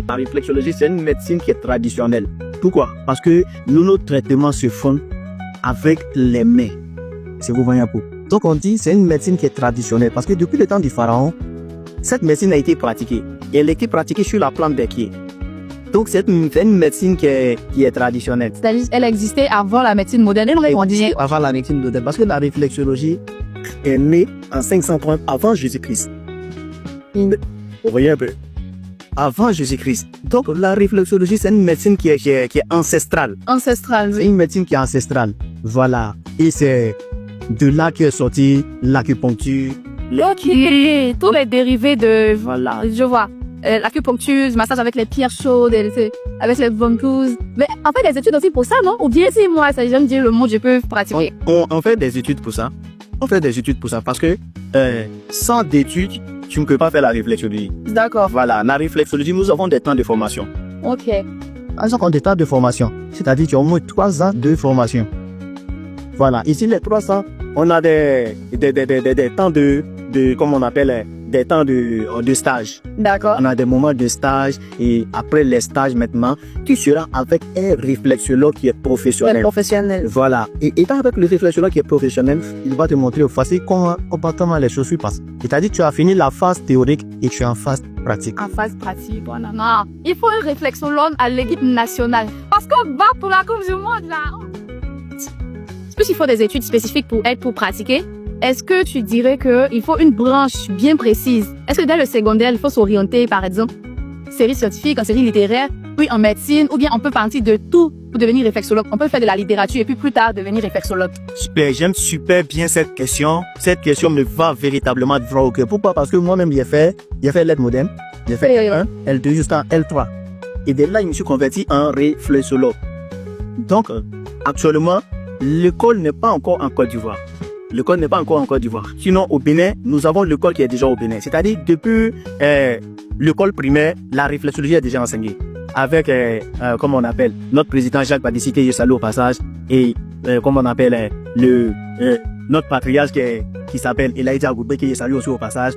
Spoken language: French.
La réflexologie, c'est une médecine qui est traditionnelle. Pourquoi? Parce que nos traitements se font avec les mains. C'est vous voyez un peu. Donc on dit c'est une médecine qui est traditionnelle parce que depuis le temps du pharaon, cette médecine a été pratiquée. Et elle a été pratiquée sur la plante béquier. Donc c'est une médecine qui est traditionnelle. C'est-à-dire elle existait avant la médecine moderne. On dit avant la médecine moderne parce que la réflexologie est née en 530 avant Jésus-Christ. Vous voyez un peu? Avant Jésus-Christ. Donc la réflexologie c'est une médecine qui est ancestrale. Ancestrale, C'est oui. une médecine qui est ancestrale. Voilà. Et c'est de là qu'est sorti l'acupuncture. Ok, tous les dérivés de, voilà, je vois. L'acupuncture, massage avec les pierres chaudes, avec les ventouses. Mais en fait, des études aussi pour ça, non? Ou bien si moi, ça j'aime dire le mot, je peux pratiquer. On fait des études pour ça. On fait des études pour ça parce que sans d'études, tu ne peux pas faire la réflexologie. D'accord. Voilà, la réflexologie, nous avons des temps de formation. Ok. Nous avons des temps de formation. C'est-à-dire qu'il y a au moins 3 ans de formation. Voilà, ici les 3 ans, on a des temps de comme on appelle, des temps de stage. D'accord. On a des moments de stage et après les stages maintenant, tu seras avec un réflexologue qui est professionnel. Professionnel. Voilà. Et étant avec le réflexologue qui est professionnel, il va te montrer au facile comment les choses se passent. C'est-à-dire tu as fini la phase théorique et tu es en phase pratique. En phase pratique, voilà. Non. Il faut un réflexologue à l'équipe nationale. Parce qu'on va pour la Coupe du Monde, là. Plus il faut des études spécifiques pour pratiquer. Est-ce que tu dirais qu'il faut une branche bien précise? Est-ce que dès le secondaire, il faut s'orienter, par exemple, série scientifique, en série littéraire, puis en médecine, ou bien on peut partir de tout pour devenir réflexologue? On peut faire de la littérature et puis plus tard devenir réflexologue. Super, j'aime super bien cette question. Cette question me va véritablement droit au cœur. Pourquoi? Parce que moi-même, j'ai fait l'aide moderne. J'ai fait L1, L2 jusqu'en L3. Et dès là, je me suis converti en réflexologue. Donc, actuellement, l'école n'est pas encore en Côte d'Ivoire. L'école n'est pas encore en Côte d'Ivoire. Sinon, au Bénin, nous avons l'école qui est déjà au Bénin. C'est-à-dire, depuis l'école primaire, la réflexologie est déjà enseignée. Avec, comme on appelle, notre président Jacques Badissi, qui est salué au passage, et comme on appelle, notre patriarche qui s'appelle Elaïdja Goudbe, qui est salué aussi au passage.